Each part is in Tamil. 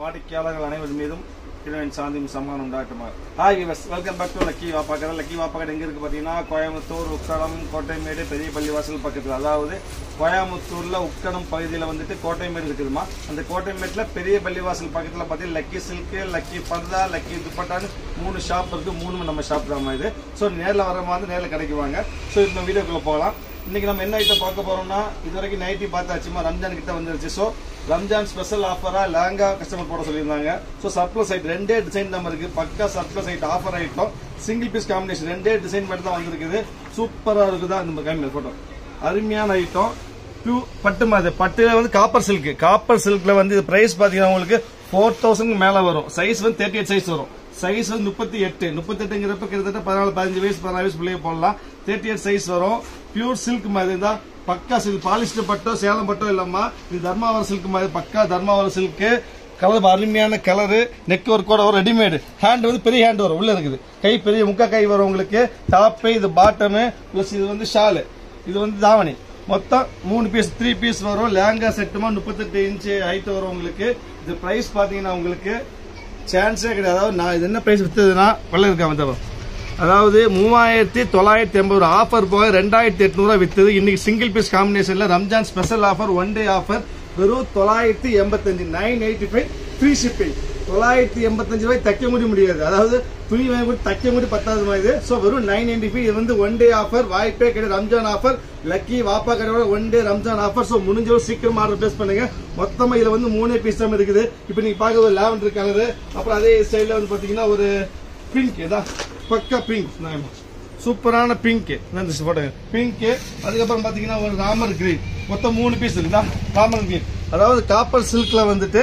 வாடிக்கையாளர்கள் அனைவர் மீதும் இறைவன் சாந்தியும் சமாதானம் உண்டாகட்டுமா. Hi viewers, welcome back to lucky Vappakadai. Lucky Vappakadai எங்க இருக்கு பாத்தீங்கன்னா கோயம்புத்தூர், உக்கடம், கோட்டைமேடு, பெரிய பள்ளிவாசல் பக்கத்துல. அதாவது கோயம்புத்தூர்ல உக்கடம் பகுதியில வந்துட்டு கோட்டைமேடு இருக்குதுமா. அந்த கோட்டைமேட்ல பெரிய பள்ளிவாசல் பக்கத்துல பாத்தீங்கன்னா லக்கி சில்க், லக்கி பர்தா, லக்கி துப்பட்டான்னு 3 ஷாப் இருக்கு. 3 நம்ம ஷாப் தான் இது. ஸோ நேரில் வர மாதிரி நேரில் கிடைக்குவாங்க. ஸோ இந்த வீடியோக்குள்ள போகலாம். இன்னைக்கு நம்ம என்ன ஐட்டம் பார்க்க போறோம்னா, இது வரைக்கும் நைட்டி பார்த்தாச்சுமா, ரம்ஜான் கிட்ட வந்துருச்சு. ஸோ ரம்ஜான் ஸ்பெஷல் ஆஃபரா லேங்கா கஸ்டமர் போட சொல்லியிருந்தாங்க. ஸோ சர்ப்ளஸ் ஐட்டம் 2 டிசைன் தான் இருக்கு. பக்கா surplus item offer item, single piece combination 2 design மட்டும் தான் வந்திருக்குது. சூப்பரா இருக்குதா இந்த காமில போட்டோ. அருமையான ஐட்டம். பட்டு மாதிரி பட்டுல வந்து காப்பர் சில்க். காப்பர் சில்க்ல வந்து பிரைஸ் பாத்தீங்கன்னா உங்களுக்கு 4000 மேல வரும். சைஸ் வந்து 38 சைஸ் வரும். சைஸ் வந்து 38ங்கிறப்ப கிட்டத்தட்ட 14-15 வயசு 16 வயசு பிள்ளைய போடலாம். 38 சைஸ் வரும். பியூர் சில்க் மாதிரி தான். பக்கா சில்க், பாலிஸ்டர் பட்டோ சேலம் பட்டோ இல்லம்மா, இது தர்மாவரம் சில்க் மாதிரி. பக்கா தர்மாவரம் சில்க். கலர் அருமையான கலரு. நெக் ஒர்க்கோட ஒரு ரெடிமேடு. ஹேண்ட் வந்து பெரிய ஹேண்ட் வரும், உள்ள இருக்குது. கை பெரிய முக்கா கை வரும் உங்களுக்கு. டாப், இது பாட்டம், பிளஸ் இது வந்து ஷாலு, இது வந்து தாவணி. மொத்தம் 3 பீஸ் வரும். லேங்கா செட்டுமா 38 இன்ச்சு ஹைட் வரும் உங்களுக்கு. இது பிரைஸ் பாத்தீங்கன்னா உங்களுக்கு சான்ஸே கிடையாது. அதாவது நான் இது என்ன பிரைஸ் வித்ததுன்னா வெள்ள இருக்கா, அதாவது 3980 ஆஃபர் போக 2800 வித்தது. இன்னைக்கு சிங்கிள் பீஸ் காம்பினேஷன்ல Ramzan special offer, 1 day offer. வெறும் 985, 985 ஃப்ரீ ஷிப்பிங். 985 ரூபாய் தைக்க முடியாது. அதாவது துணி வாங்கி தைக்க முடி 10வது மாதிரி. ஸோ வெறும் 995. இது வந்து 1 டே ஆஃபர். வாய்ப்பே கிடையாது. ரம்ஜான் ஆஃபர். லக்கி வாப்பா கடையோட 1 டே ரம்ஜான் ஆஃபர். ஸோ முடிஞ்சவரை சீக்கிரம் ஆர்டர் பிளேஸ் பண்ணுங்க. மொத்தமா இதுல வந்து 3 பீஸ் தான் இருக்குது. இப்போ நீங்க பார்க்க ஒரு லாவெண்டர் கலரு, அப்புறம் அதே ஸ்டைல வந்து பாத்தீங்கன்னா ஒரு பிங்க், ஏதா பக்கா பிங்க், சூப்பரான பிங்க் பிங்க். அதுக்கப்புறம் பாத்தீங்கன்னா ஒரு ராமர் கிரீன். மொத்தம் 3 பீஸ் இருக்குதா ராமர் கிரீன். அதாவது காப்பர் சில்க்ல வந்துட்டு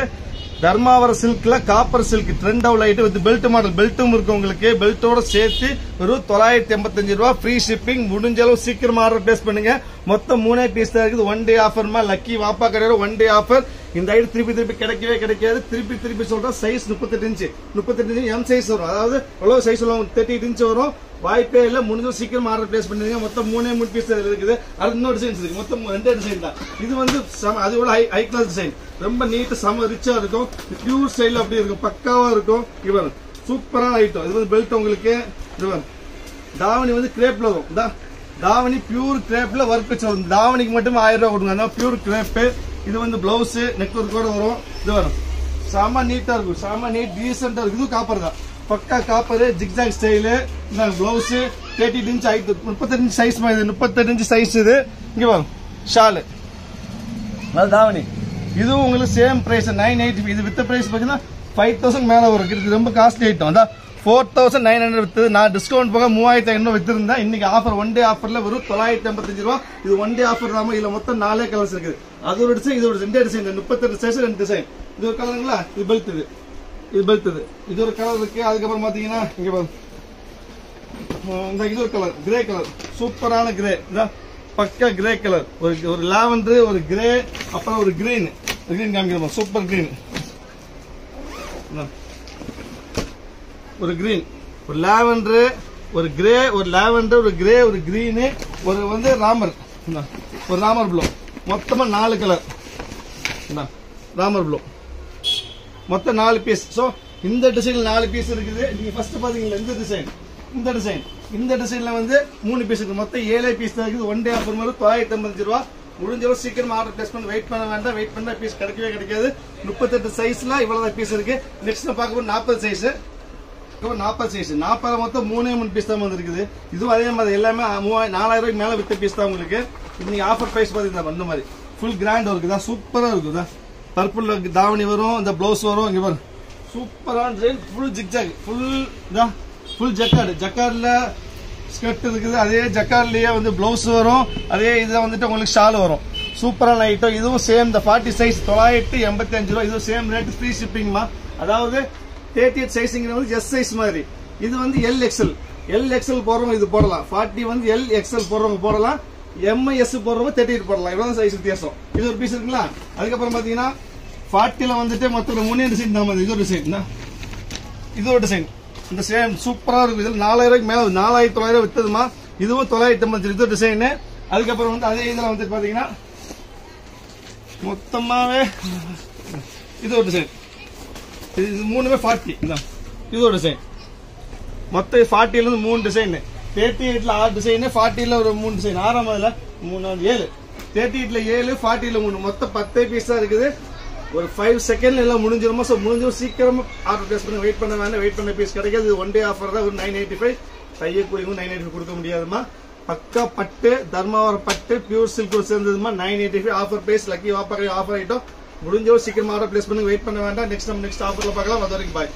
தர்மாவர சில்க்ல காப்பர் சில்க் ட்ரெண்ட் அவுட் ஆயிட்டு வித் பெல்ட் மாடல். பெல்ட்டும் இருக்கு உங்களுக்கு. பெல்ட்டோட சேர்த்து வெறும் 985 ரூபாய் ஃப்ரீ ஷிப்பிங். முடிஞ்ச அளவு சீக்கிரம் ஆர்டர் பிளேஸ் பண்ணுங்க. மொத்தம் 3 பீஸ் தான் இருக்குது. 1 டே ஆஃபர்மா. லக்கி வாப்பா கடையோட 1 டே ஆஃபர். இந்த ஐட்டம் திருப்பி கிடைக்கவே கிடைக்காது. திருப்பி சொல்றேன். Size 38 inch. 38 inch M size வரும். அதாவது எவ்வளவு சைஸ் வரும், 38 இன்ச்சு வரும். வாய்ப்பே இல்ல. முடிஞ்ச சீக்கிரம் ஆர்டர் பிளேஸ் பண்ணுங்க. மொத்தம் 3 பீஸ் இருக்குது. அது இன்னொரு டிசைன்ஸ் இருக்கு. மொத்தம் 2 டிசைன் தான். இது வந்து அதோட ஹை கிளாஸ் டிசைன். ரொம்ப நீட், செம ரிச்சா இருக்கும். பியூர் ஸ்டைல் அப்படி இருக்கும். பக்காவா இருக்கும். இவன் சூப்பரான ஐட்டம். இது வந்து பெல்ட் உங்களுக்கு. தாவணி வந்து கிரேப்ல வரும். தாவணி பியூர் கிரேப்ல ஒர்க் வச்சு வரும். தாவணிக்கு மட்டும் 1000 ரூபாய் கொடுங்க. Pure crepe. இது வந்து பிளவுஸ் நெக் ஒர்க்கோட வரும். இது வரும். செம நீட்டா இருக்கும். செம நீட், டீசெண்டா இருக்கும். இது காப்பர் தான். பக்கா copper. Zigzag style. Blouse 38 inch height, 38 inch size. 38 inch size. இது இங்க வரும் ஷாலு. அது தாவணி. இதுவும் உங்களுக்கு சேம் பிரைஸ் 985. இது வித்த பிரைஸ் பாத்தீங்கன்னா 5000 மேல வரும். இது ரொம்ப காஸ்ட்லி ஐட்டம். அதான் 4900 வித்தது. நான் டிஸ்கவுண்ட் போக 3500 வித்திருந்தேன். இன்னைக்கு ஆஃபர், 1 டே ஆஃபர்ல வெறும் 985 ரூபாய். இது 1 டே ஆஃபர் தான். இதுல மொத்தம் 4 கலர்ஸ் இருக்குது. அது ஒரு டிசைன், இது ஒரு 2 டிசைன். 38 size 2 design. இது ஒரு கலருங்களா. இது பெல்ட். இது ஒரு கலர் இருக்கு. அதுக்கப்புறம் பாத்தீங்கன்னா இங்க இது ஒரு கலர், கிரே கலர். சூப்பரான கிரே. பக்கா கிரே கலர். ஒரு லாவெண்டர், ஒரு கிரே, அப்புறம் ஒரு கிரீன். கிரீன் காமிக்கிறோம். Super green. ஒரு கிரீன், ஒரு லாவெண்டர், ஒரு கிரே, ஒரு லாவெண்டர், ஒரு கிரே, ஒரு கிரீன், ஒரு வந்து ராமர், ஒரு ராமர் ப்ளூ. மொத்தமா 4 கலர். ராமர் ப்ளூ மொத்தம் 4 பீஸ். சோ இந்த டிசைன்ல 4 பீஸ் இருக்குது. நீங்க ஃபர்ஸ்ட் பாத்தீங்களா இந்த டிசைன், இந்த டிசைன்ல வந்து 3 பீஸ் இருக்கு. மொத்தம் 7 பீஸ் தான் இருக்குது. 1 டே ஆஃபர் மாதிரி 985 ரூபாய். முடிஞ்சளவு சீக்கிரம் ஆர்டர் பிளேஸ் பண்ணி வெயிட் பண்ண வேண்டாம். வெயிட் பண்ணா பீஸ் கிடைக்கவே கிடைக்காது. 38 சைஸ்ல இவ்வளவு பீஸ் இருக்கு. நெக்ஸ்ட் பார்க்கும்போது 40 சைஸ். 40 சைஸ். 40 மொத்தம் 3 பீஸ் தான் வந்துருக்குது. இதுவும் அதே மாதிரி எல்லாமே 4000 ரூபாய்க்கு மேல வித்த பீஸ் தான் உங்களுக்கு. இன்னைக்கு ஆஃபர் பிரைஸ் பாத்தீங்கன்னா அந்த மாதிரி ஃபுல் கிராண்ட் இருக்குதா, சூப்பரா இருக்குதா. பர்பிள் தாவணி வரும், இந்த பிளவுஸ் வரும். இங்க வரும் சூப்பரான டிசைன். ஃபுல் ஜிக்ஜாக், ஃபுல் ஜக்கார்ட்ல ஸ்கர்ட் இருக்குது. அதே ஜக்கார்ட்லயே வந்து பிளவுஸ் வரும். அதே இதுல வந்துட்டு உங்களுக்கு ஷால் வரும். சூப்பரான ஐட்டம். இதுவும் சேம். இந்த 40 சைஸ் 985 ரூபாய். இதுவும் சேம் ரேட், ஃப்ரீ ஷிப்பிங்மா. அதாவது 38 சைஸ்ங்கிறது எஸ் சைஸ் மாதிரி. இது வந்து எல் எக்ஸ்எல் போடுறவங்க இது போடலாம். 40 வந்து எல் எக்ஸ்எல் போடுறவங்க போடலாம். எம்ஐஎஸ் போடுறவங்க 38 போடலாம். இவ்வளவு சைஸ் வித்தியாசம். இது ஒரு பீஸ் இருக்குங்களா. அதுக்கப்புறம் பாத்தீங்கன்னா 40ல வந்துட்டு மொத்தம் 3 டிசைன் தான். இது ஒரு டிசைன், இது ஒரு டிசைன். இந்த சேம் சூப்பரா இருக்கும். இதுல 4000 ரூபாய்க்கு மேல 4900 வித்ததுமா. இதுவும் 985. இது டிசைன். அதுக்கப்புறம் வந்து அதே இதுல வந்து பாத்தீங்கன்னா மொத்தமாவே இது ஒரு டிசைன். இது மூணுமே 40. இதோட டிசைன் மொத்தம் 40ல இருந்து 3 டிசைன். 38ல 6 டிசைன், 40ல ஒரு 3 டிசைன். 6ஆவதுல 3 7, 38ல 7, 40ல 3, மொத்தம் 10 பீஸ் தான் இருக்குது. ஒரு 5 செகண்ட்ல எல்லாம் முடிஞ்சிருமா? சோ முடிஞ்சிரும். சீக்கிரமா ஆர்டர் பிளேஸ் பண்ணி வெயிட் பண்ண வேண்டாம். வெயிட் பண்ண பீஸ் கிடைக்காது. இது 1 டே ஆஃபர் தான். ஒரு 985 கையை கூலிங்கும் 985 கொடுக்க முடியாதுமா. பக்கா பட்டு தர்மாவரம் பட்டு பியூர் சில்க் சேர்ந்ததுமா 985 offer price. Lucky Vappakadai offer item முடிஞ்சோ சீக்கிரமா ஆர்டர் பிளேஸ் பண்ணி வெயிட் பண்ண வேண்டாம். நெக்ஸ்ட் ஆஃபர்ல பார்க்கலாம். அது வரைக்கும் பாய்.